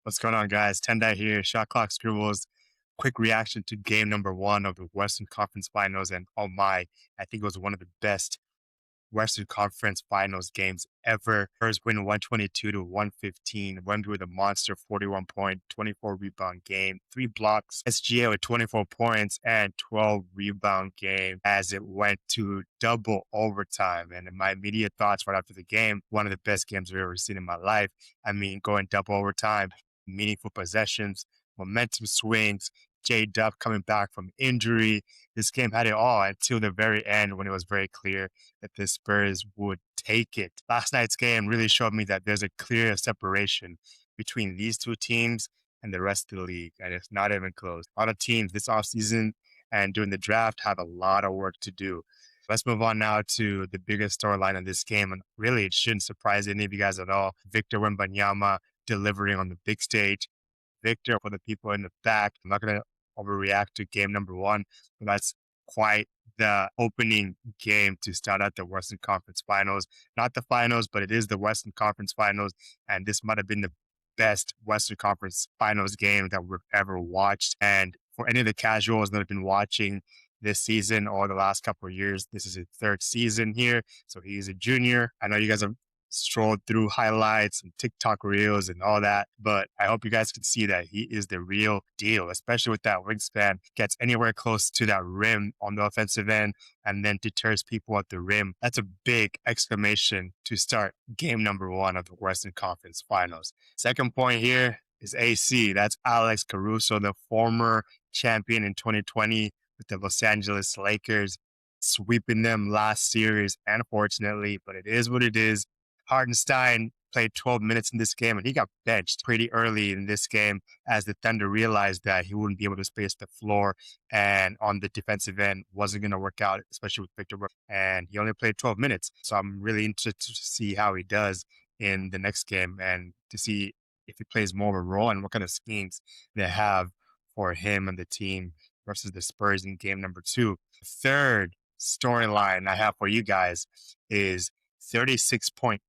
What's going on, guys? Tendai here. Shot clock scribbles. Quick reaction to game number one of the Western Conference Finals. And oh my, I think it was one of the best Western Conference Finals games ever. First win 122 to 115. Wemby with a monster 41 point, 24 rebound game, 3 blocks. SGA with 24 points and 12 rebound game as it went to double overtime. And in my immediate thoughts right after the game, one of the best games I've ever seen in my life. I mean, going double overtime, meaningful possessions, momentum swings, J Dub coming back from injury. This game had it all until the very end when it was very clear that the Spurs would take it. Last night's game really showed me that there's a clear separation between these two teams and the rest of the league, and it's not even close. A lot of teams this offseason and during the draft have a lot of work to do. Let's move on now to the biggest storyline of this game, and really it shouldn't surprise any of you guys at all. Victor Wembanyama delivering on the big stage. Victor, for the people in the back, I'm not going to overreact to game number one, but that's quite the opening game to start out the Western Conference Finals. Not the finals, but it is the Western Conference Finals, and this might have been the best Western Conference Finals game that we've ever watched. And for any of the casuals that have been watching this season or the last couple of years, this is his third season here, so he's a junior. I know you guys have strolled through highlights and TikTok reels and all that, but I hope you guys can see that he is the real deal, especially with that wingspan. Gets anywhere close to that rim on the offensive end and then deters people at the rim. That's a big exclamation to start game number one of the Western Conference Finals. Second point here is AC. That's Alex Caruso, the former champion in 2020 with the Los Angeles Lakers, sweeping them last series, unfortunately, but it is what it is. Hartenstein played 12 minutes in this game, and he got benched pretty early in this game as the Thunder realized that he wouldn't be able to space the floor, and on the defensive end wasn't going to work out, especially with Victor. And he only played 12 minutes. So I'm really interested to see how he does in the next game and to see if he plays more of a role and what kind of schemes they have for him and the team versus the Spurs in game number two. Third storyline I have for you guys is 36.8%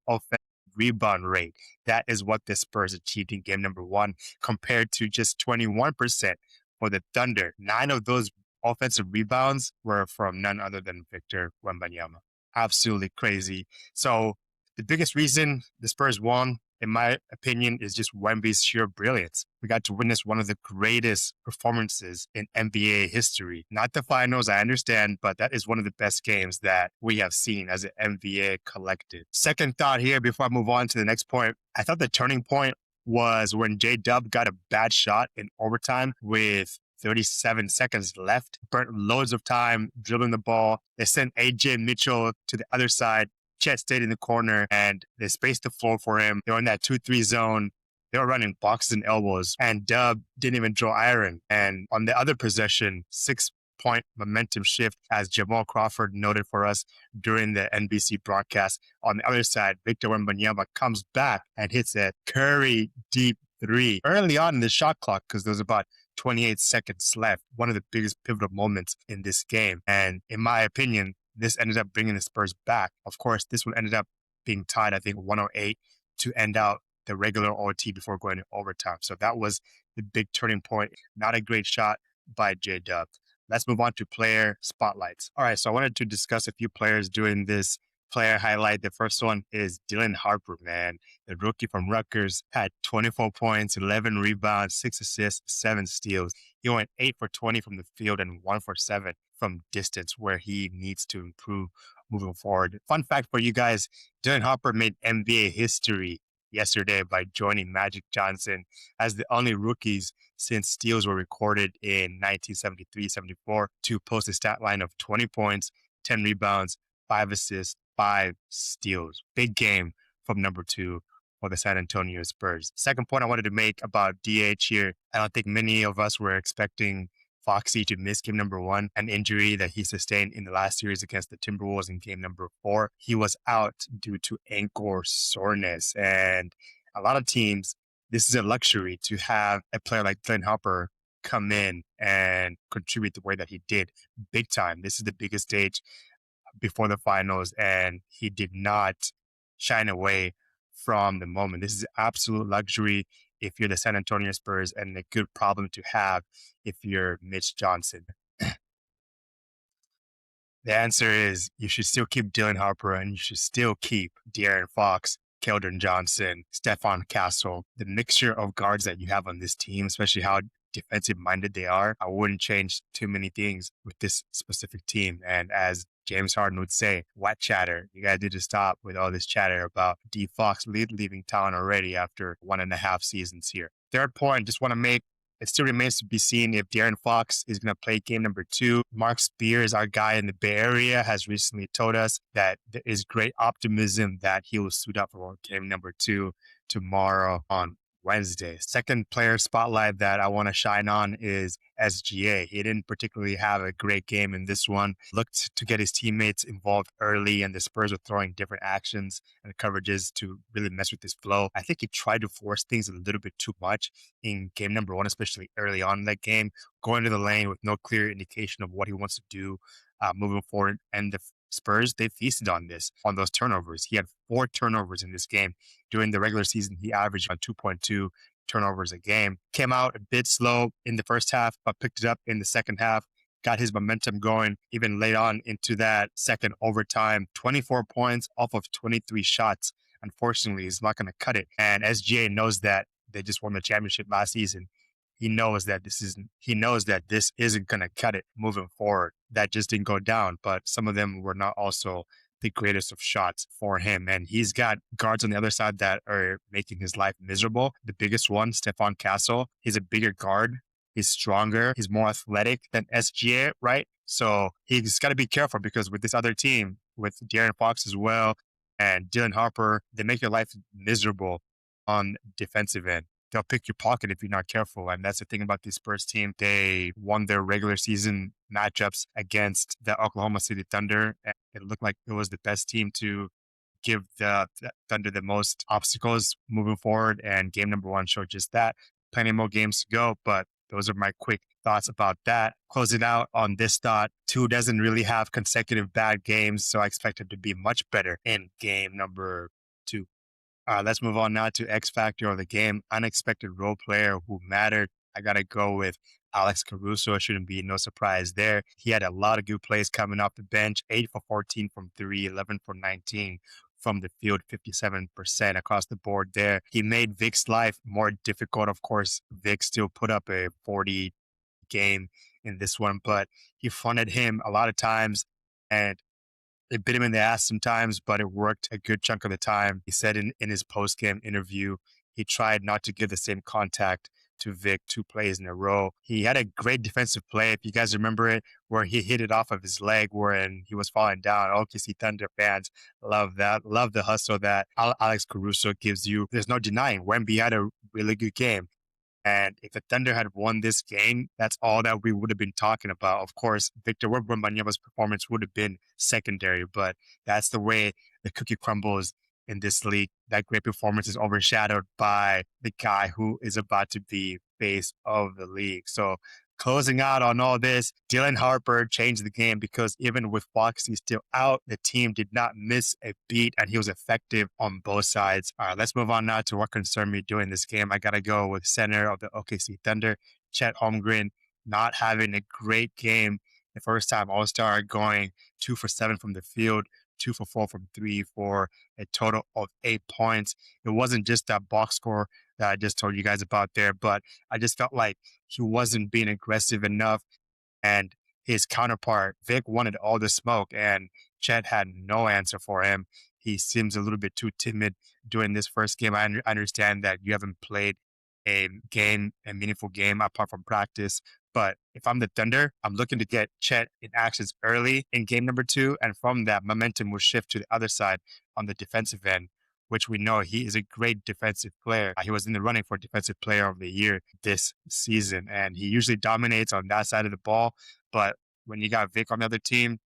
offensive rebound rate. That is what the Spurs achieved in game number one compared to just 21% for the Thunder. 9 of those offensive rebounds were from none other than Victor Wembanyama. Absolutely crazy. So the biggest reason the Spurs won, in my opinion, is just Wemby's sheer brilliance. We got to witness one of the greatest performances in NBA history. Not the finals, I understand, but that is one of the best games that we have seen as an NBA collective. Second thought here before I move on to the next point, I thought the turning point was when J-Dub got a bad shot in overtime with 37 seconds left, burnt loads of time dribbling the ball. They sent AJ Mitchell to the other side. Chet stayed in the corner and they spaced the floor for him. They were in that 2-3 zone. They were running boxes and elbows, and Dub didn't even draw iron. And on the other possession, 6-point momentum shift, as Jamal Crawford noted for us during the NBC broadcast. On the other side, Victor Wembanyama comes back and hits a Curry deep three early on in the shot clock because there was about 28 seconds left. One of the biggest pivotal moments in this game. And in my opinion, this ended up bringing the Spurs back. Of course, this one ended up being tied, I think, 108 to end out the regular OT before going to overtime. So that was the big turning point. Not a great shot by J-Dub. Let's move on to player spotlights. All right, so I wanted to discuss a few players doing this player highlight. The first one is Dylan Harper, man. The rookie from Rutgers had 24 points, 11 rebounds, 6 assists, 7 steals. He went 8 for 20 from the field and 1 for 7 from distance, where he needs to improve moving forward. Fun fact for you guys, Dylan Harper made NBA history yesterday by joining Magic Johnson as the only rookies since steals were recorded in 1973-74 to post a stat line of 20 points, 10 rebounds, 5 assists, 5 steals. Big game from number 2 for the San Antonio Spurs. Second point I wanted to make about DH here. I don't think many of us were expecting Foxy to miss game number 1, an injury that he sustained in the last series against the Timberwolves in game number 4. He was out due to ankle soreness. And a lot of teams, this is a luxury to have a player like Glenn Harper come in and contribute the way that he did big time. This is the biggest stage before the finals, and he did not shine away from the moment. This is absolute luxury if you're the San Antonio Spurs, and a good problem to have if you're Mitch Johnson. The answer is you should still keep Dylan Harper, and you should still keep De'Aaron Fox, Keldon Johnson, Stephon Castle. The mixture of guards that you have on this team, especially how defensive minded they are, I wouldn't change too many things with this specific team. And as James Harden would say, what chatter? You guys need to stop with all this chatter about D Fox leaving town already after 1.5 seasons here. Third point, just want to make, it still remains to be seen if De'Aaron Fox is going to play game number 2. Mark Spears, our guy in the Bay Area, has recently told us that there is great optimism that he will suit up for game number 2 tomorrow on Wednesday. Second player spotlight that I want to shine on is SGA. He didn't particularly have a great game in this one. Looked to get his teammates involved early, and the Spurs were throwing different actions and coverages to really mess with his flow. I think he tried to force things a little bit too much in game number 1, especially early on in that game, going to the lane with no clear indication of what he wants to do moving forward. And the Spurs, they feasted on those turnovers. He had 4 turnovers in this game. During the regular season, he averaged on 2.2 turnovers a game. Came out a bit slow in the first half, but picked it up in the second half. Got his momentum going even late on into that second overtime. 24 points off of 23 shots. Unfortunately, he's not going to cut it. And SGA knows that they just won the championship last season. He knows that this isn't going to cut it moving forward. That just didn't go down, but some of them were not also the greatest of shots for him. And he's got guards on the other side that are making his life miserable. The biggest one, Stephon Castle, he's a bigger guard. He's stronger. He's more athletic than SGA, right? So he's got to be careful because with this other team, with De'Aaron Fox as well and Dylan Harper, they make your life miserable on defensive end. They'll pick your pocket if you're not careful. And that's the thing about this Spurs team. They won their regular season matchups against the Oklahoma City Thunder. And it looked like it was the best team to give the Thunder the most obstacles moving forward. And game number 1 showed just that. Plenty more games to go, but those are my quick thoughts about that. Closing out on this thought, 2 doesn't really have consecutive bad games, so I expect him to be much better in game number 2. Let's move on now to X Factor of the game. Unexpected role player who mattered. I got to go with Alex Caruso. It shouldn't be no surprise there. He had a lot of good plays coming off the bench. 8 for 14 from 3, 11 for 19 from the field, 57% across the board there. He made Vic's life more difficult. Of course, Vic still put up a 40 game in this one, but he fronted him a lot of times, and it bit him in the ass sometimes, but it worked a good chunk of the time. He said in his post-game interview, he tried not to give the same contact to Vic 2 plays in a row. He had a great defensive play, if you guys remember it, where he hit it off of his leg when he was falling down. OKC Thunder fans love that. Love the hustle that Alex Caruso gives you. There's no denying Wemby had a really good game. And if the Thunder had won this game, that's all that we would have been talking about. Of course, Victor Wembanyama's performance would have been secondary, but that's the way the cookie crumbles in this league. That great performance is overshadowed by the guy who is about to be face of the league. So closing out on all this, Dylan Harper changed the game because even with Foxy still out, the team did not miss a beat and he was effective on both sides. All right, let's move on now to what concerned me during this game. I got to go with center of the OKC Thunder, Chet Holmgren, not having a great game. The first time All-Star going 2 for 7 from the field, 2 for 4 from 3 for a total of 8 points. It wasn't just that box score that I just told you guys about there, but I just felt like he wasn't being aggressive enough. And his counterpart, Vic, wanted all the smoke, and Chet had no answer for him. He seems a little bit too timid during this first game. I understand that you haven't played a meaningful game apart from practice. But if I'm the Thunder, I'm looking to get Chet in actions early in game number 2. And from that, momentum will shift to the other side on the defensive end, which we know he is a great defensive player. He was in the running for Defensive Player of the Year this season, and he usually dominates on that side of the ball. But when you got Vic on the other team,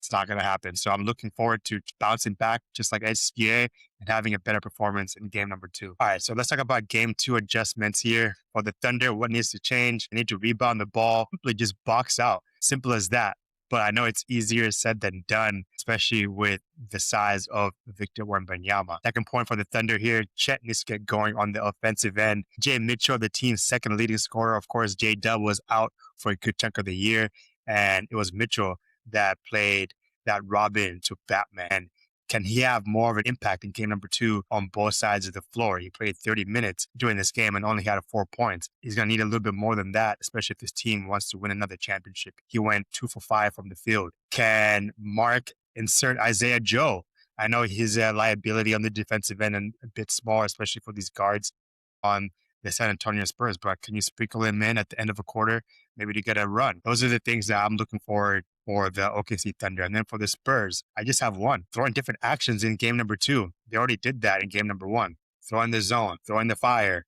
it's not going to happen. So I'm looking forward to bouncing back just like SGA and having a better performance in game number 2. All right, so let's talk about game 2 adjustments here. For the Thunder, what needs to change? They need to rebound the ball, simply just box out. Simple as that. but I know it's easier said than done, especially with the size of Victor Wembanyama. Second point for the Thunder here, Chet needs to get going on the offensive end. Jay Mitchell, the team's second leading scorer. Of course, J-Dub was out for a good chunk of the year, and it was Mitchell that played that Robin to Batman. Can he have more of an impact in game number 2 on both sides of the floor? He played 30 minutes during this game and only had 4 points. He's going to need a little bit more than that, especially if this team wants to win another championship. He went 2 for 5 from the field. Can Mark insert Isaiah Joe? I know he's a liability on the defensive end and a bit small, especially for these guards on the San Antonio Spurs, but can you sprinkle him in at the end of a quarter, maybe to get a run? Those are the things that I'm looking forward for the OKC Thunder. And then for the Spurs, I just have one. Throwing different actions in game number 2. They already did that in game number 1. Throwing the zone, throwing the fire.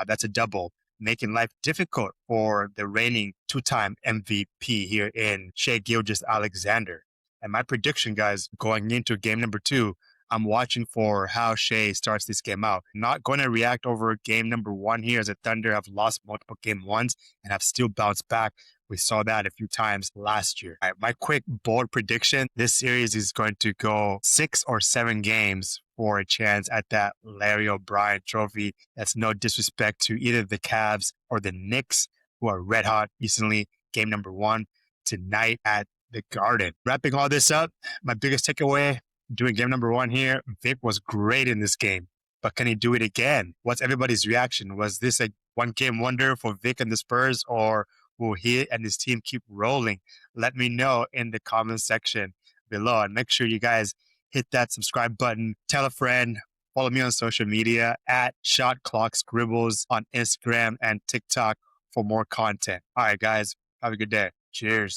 That's a double. Making life difficult for the reigning 2-time MVP here in Shai Gilgeous-Alexander. And my prediction, guys, going into game number 2, I'm watching for how Shai starts this game out. Not going to react over game number 1 here, as the Thunder have lost multiple game 1s and have still bounced back. We saw that a few times last year. All right, my quick bold prediction, this series is going to go 6 or 7 games for a chance at that Larry O'Brien trophy. That's no disrespect to either the Cavs or the Knicks, who are red hot recently. Game number 1 tonight at the Garden. Wrapping all this up, my biggest takeaway doing game number 1 here, Vic was great in this game, but can he do it again? What's everybody's reaction? Was this a one-game wonder for Vic and the Spurs, or will he and his team keep rolling? Let me know in the comment section below, and make sure you guys hit that subscribe button, tell a friend, follow me on social media at Shot Clock Scribbles on Instagram and TikTok for more content. All right, guys, have a good day. Cheers.